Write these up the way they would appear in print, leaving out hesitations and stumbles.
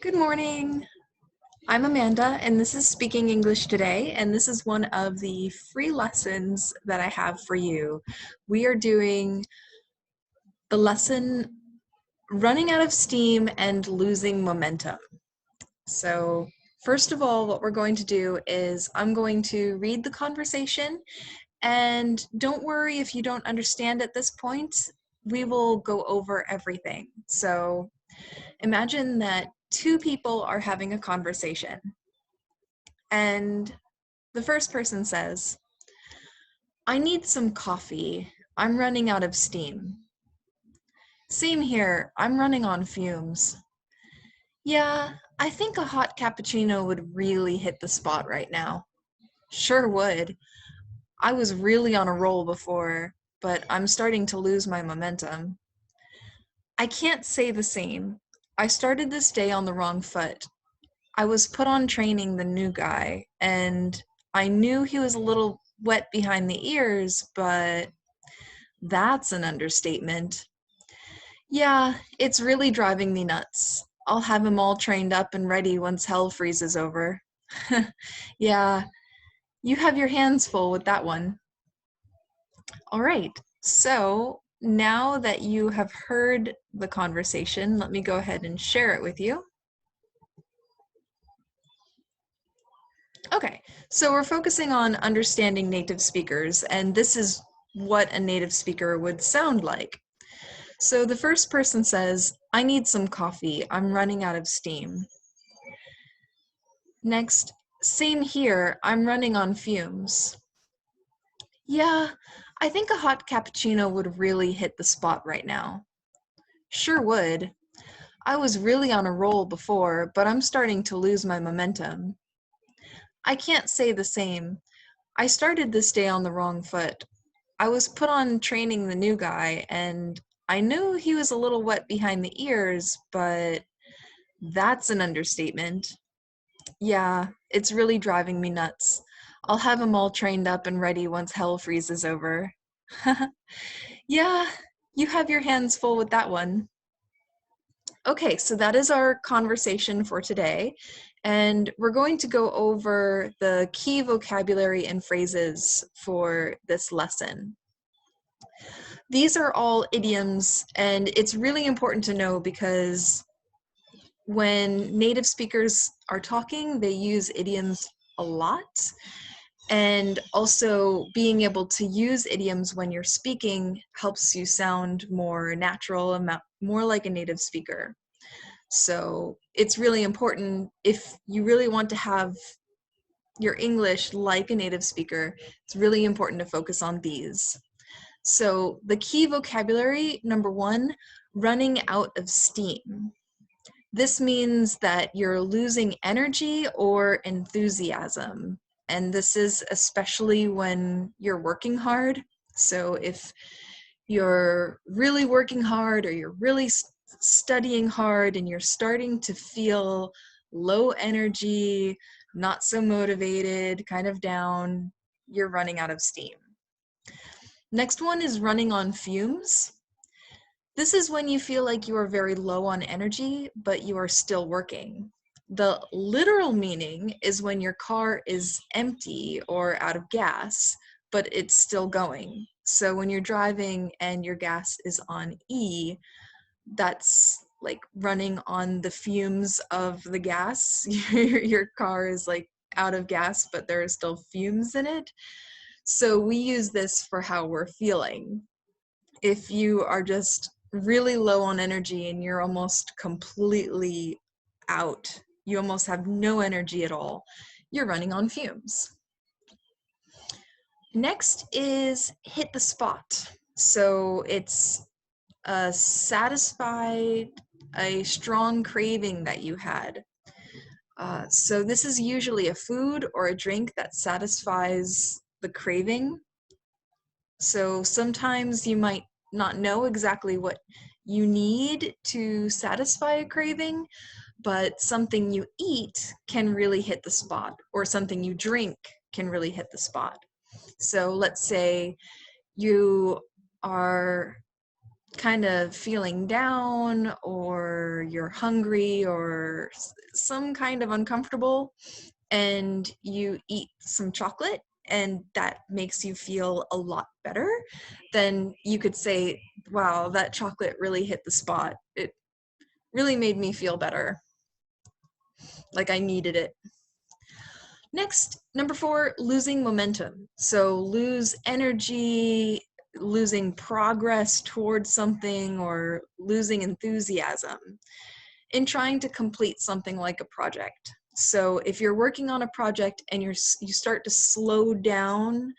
Good morning. I'm Amanda, and this is Speaking English Today, and this is one of the free lessons that I have for you. We are doing the lesson Running Out of Steam and Losing Momentum. So, first of all, what we're going to do is I'm going to read the conversation, and don't worry if you don't understand at this point. We will go over everything. So, imagine that two people are having a conversation. And the first person says, I need some coffee. I'm running out of steam. Same here. I'm running on fumes. Yeah, I think a hot cappuccino would really hit the spot right now. Sure would. I was really on a roll before, but I'm starting to lose my momentum. I can't say the same. I started this day on the wrong foot. I was put on training the new guy, and I knew he was a little wet behind the ears, but that's an understatement. Yeah, it's really driving me nuts. I'll have him all trained up and ready once hell freezes over. Yeah, you have your hands full with that one. All right, so now that you have heard the conversation, let me go ahead and share it with you. Okay, so we're focusing on understanding native speakers, and this is what a native speaker would sound like. So the first person says, I need some coffee. I'm running out of steam. Next, same here. I'm running on fumes. Yeah, I think a hot cappuccino would really hit the spot right now. Sure would. I was really on a roll before, but I'm starting to lose my momentum. I can't say the same. I started this day on the wrong foot. I was put on training the new guy, and I knew he was a little wet behind the ears, but that's an understatement. Yeah, it's really driving me nuts. I'll have him all trained up and ready once hell freezes over. Yeah, you have your hands full with that one. Okay, so that is our conversation for today, and we're going to go over the key vocabulary and phrases for this lesson. These are all idioms, and it's really important to know because when native speakers are talking, they use idioms a lot. And also being able to use idioms when you're speaking helps you sound more natural and more like a native speaker. So it's really important if you really want to have your English like a native speaker, it's really important to focus on these. So the key vocabulary, number one, running out of steam. This means that you're losing energy or enthusiasm. And this is especially when you're working hard. So if you're really working hard or you're really studying hard and you're starting to feel low energy, not so motivated, kind of down, you're running out of steam. Next one is running on fumes. This is when you feel like you are very low on energy, but you are still working. The literal meaning is when your car is empty or out of gas, but it's still going. So when you're driving and your gas is on E, that's like running on the fumes of the gas. Your car is like out of gas, but there are still fumes in it. So we use this for how we're feeling. If you are just really low on energy and you're almost completely out, you almost have no energy at all, you're running on fumes. Next is hit the spot. So it's satisfied a strong craving that you had. So this is usually a food or a drink that satisfies the craving. So sometimes you might not know exactly what you need to satisfy a craving, but something you eat can really hit the spot, or something you drink can really hit the spot. So let's say you are kind of feeling down, or you're hungry, or some kind of uncomfortable, and you eat some chocolate and that makes you feel a lot better, then you could say, wow, that chocolate really hit the spot. It really made me feel better, like I needed it. Next, number 4, losing momentum. So lose energy, losing progress towards something, or losing enthusiasm in trying to complete something like a project. So if you're working on a project and you start to slow down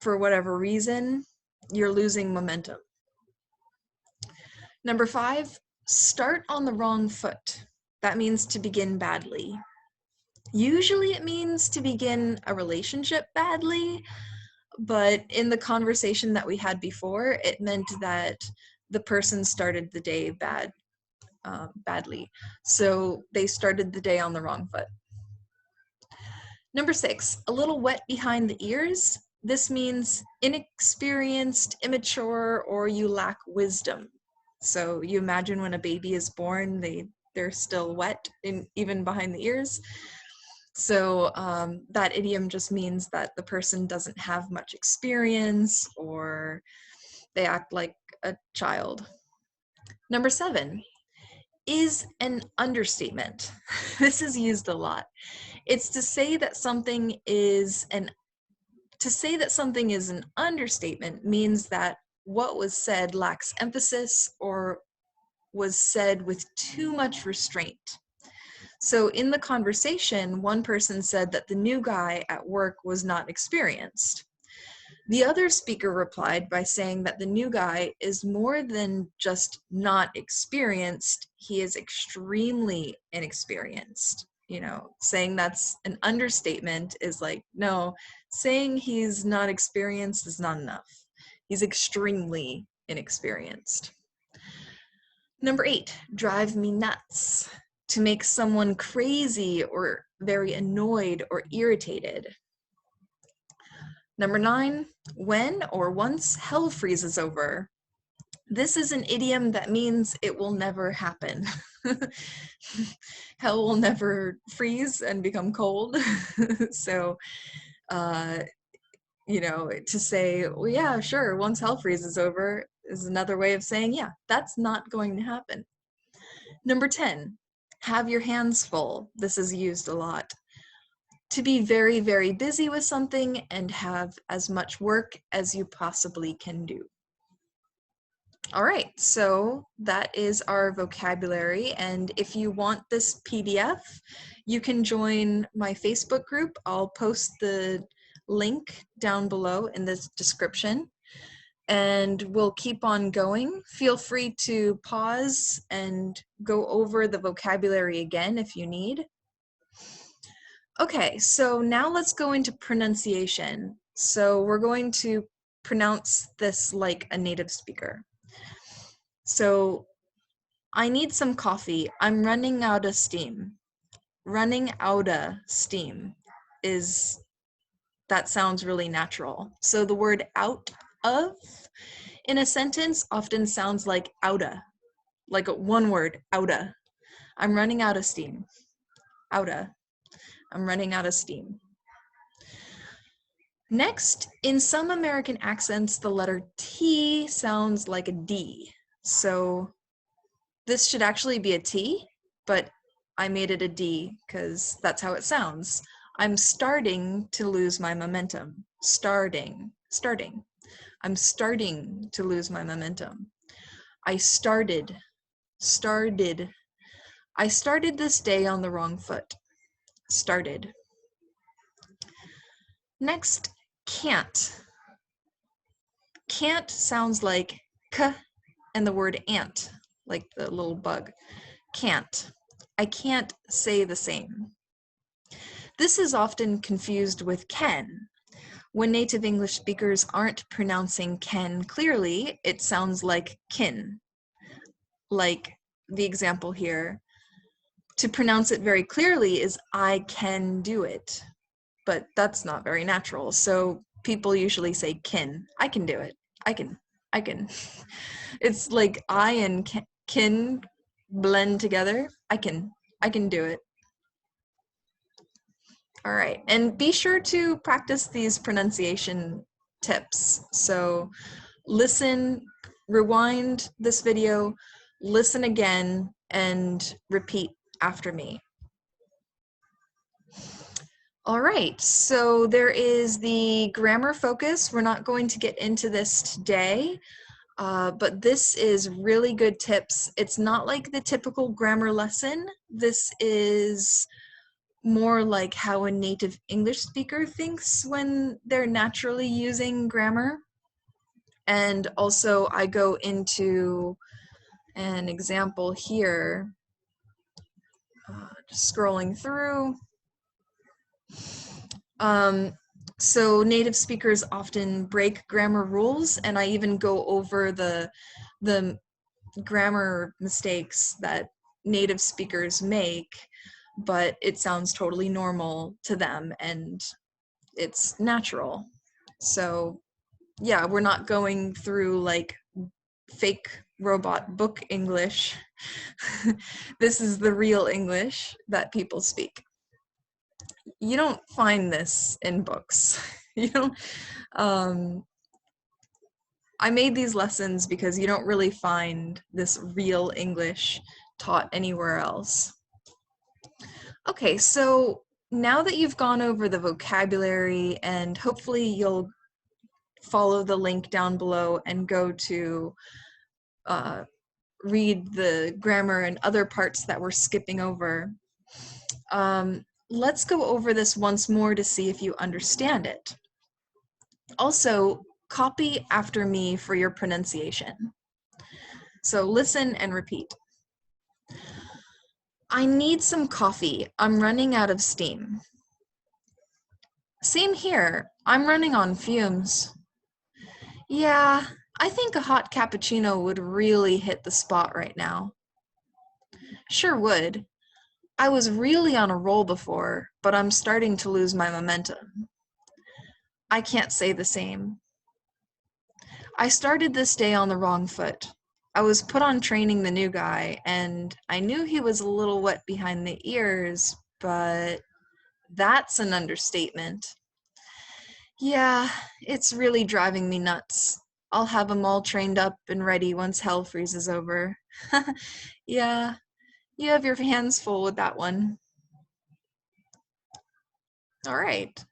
for whatever reason, you're losing momentum. Number 5, start on the wrong foot. That means to begin badly. Usually it means to begin a relationship badly, but in the conversation that we had before, it meant that the person started the day badly. So they started the day on the wrong foot. Number 6, a little wet behind the ears. This means inexperienced, immature, or you lack wisdom. So you imagine when a baby is born, they're still wet, even behind the ears. So that idiom just means that the person doesn't have much experience, or they act like a child. Number 7, is an understatement. This is used a lot. It's to say that something is an understatement means that what was said lacks emphasis or was said with too much restraint. So in the conversation, one person said that the new guy at work was not experienced. The other speaker replied by saying that the new guy is more than just not experienced, he is extremely inexperienced. You know, saying that's an understatement is like, no, saying he's not experienced is not enough. He's extremely inexperienced. Number 8, drive me nuts. To make someone crazy or very annoyed or irritated. Number 9, when or once hell freezes over. This is an idiom that means it will never happen. Hell will never freeze and become cold. So, you know, to say, well, yeah, sure, once hell freezes over is another way of saying, yeah, that's not going to happen. Number 10, have your hands full. This is used a lot. To be very, very busy with something and have as much work as you possibly can do. All right, so that is our vocabulary, and if you want this PDF, you can join my Facebook group. I'll post the link down below in the description, and we'll keep on going. Feel free to pause and go over the vocabulary again if you need. Okay, so now let's go into pronunciation. So we're going to pronounce this like a native speaker. So, I need some coffee. I'm running out of steam. Running out of steam that sounds really natural. So the word out of in a sentence often sounds like outa, like one word, outa. I'm running out of steam. Outa. I'm running out of steam. Next, in some American accents, the letter T sounds like a D. So this should actually be a T, but I made it a D because that's how it sounds. I'm starting to lose my momentum. Starting. I'm starting to lose my momentum. I started. I started this day on the wrong foot. Started. Next, can't. Can't sounds like k and the word ant, like the little bug. Can't. I can't say the same. This is often confused with can. When native English speakers aren't pronouncing can clearly, it sounds like kin. Like the example here. To pronounce it very clearly is I can do it, but that's not very natural. So people usually say kin. I can do it. I can. I can. It's like I and kin blend together. I can do it. All right, and be sure to practice these pronunciation tips. So listen, rewind this video, listen again, and repeat after me. All right, so there is the grammar focus. We're not going to get into this today, but this is really good tips. It's not like the typical grammar lesson. This is more like how a native English speaker thinks when they're naturally using grammar. And also I go into an example here, just scrolling through. So native speakers often break grammar rules, and I even go over the grammar mistakes that native speakers make, but it sounds totally normal to them and it's natural. So yeah, we're not going through like fake robot book English. This is the real English that people speak. You don't find this in books. You don't, I made these lessons because you don't really find this real English taught anywhere else. Okay, so now that you've gone over the vocabulary, and hopefully you'll follow the link down below and go to read the grammar and other parts that we're skipping over. Let's go over this once more to see if you understand it. Also, copy after me for your pronunciation. So listen and repeat. I need some coffee. I'm running out of steam. Same here. I'm running on fumes. Yeah, I think a hot cappuccino would really hit the spot right now. Sure would. I was really on a roll before, but I'm starting to lose my momentum. I can't say the same. I started this day on the wrong foot. I was put on training the new guy, and I knew he was a little wet behind the ears, but that's an understatement. Yeah, it's really driving me nuts. I'll have 'em all trained up and ready once hell freezes over. Yeah, you have your hands full with that one. All right.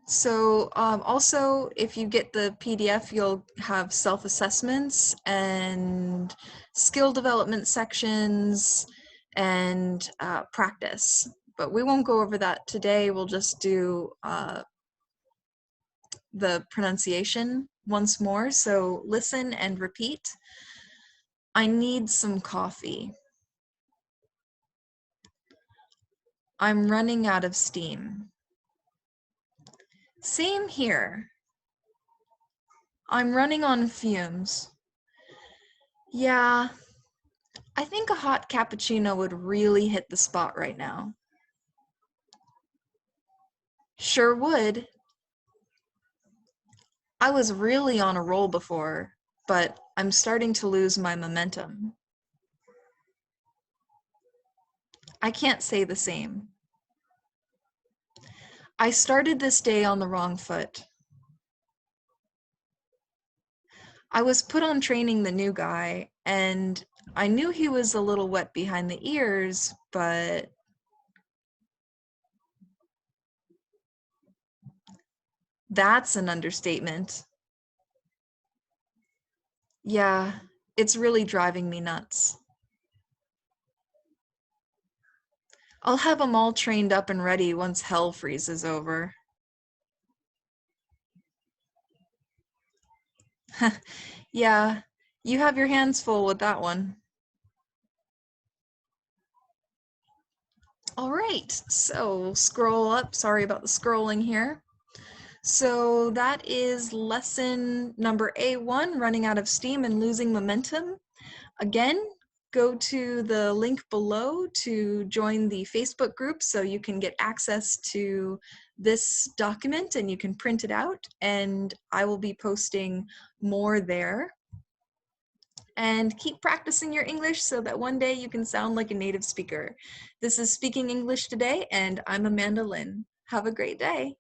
So also, if you get the PDF, you'll have self-assessments and skill development sections and practice. But we won't go over that today. We'll just do the pronunciation once more. So listen and repeat. I need some coffee. I'm running out of steam. Same here. I'm running on fumes. Yeah, I think a hot cappuccino would really hit the spot right now. Sure would. I was really on a roll before, but I'm starting to lose my momentum. I can't say the same. I started this day on the wrong foot. I was put on training the new guy, and I knew he was a little wet behind the ears, but that's an understatement. Yeah, it's really driving me nuts. I'll have 'em all trained up and ready once hell freezes over. Yeah, you have your hands full with that one. All right, so scroll up. Sorry about the scrolling here. So that is lesson number A1, running out of steam and losing momentum. Again, go to the link below to join the Facebook group so you can get access to this document and you can print it out, and I will be posting more there. And keep practicing your English so that one day you can sound like a native speaker. This is Speaking English Today, and I'm Amanda Lynn. Have a great day.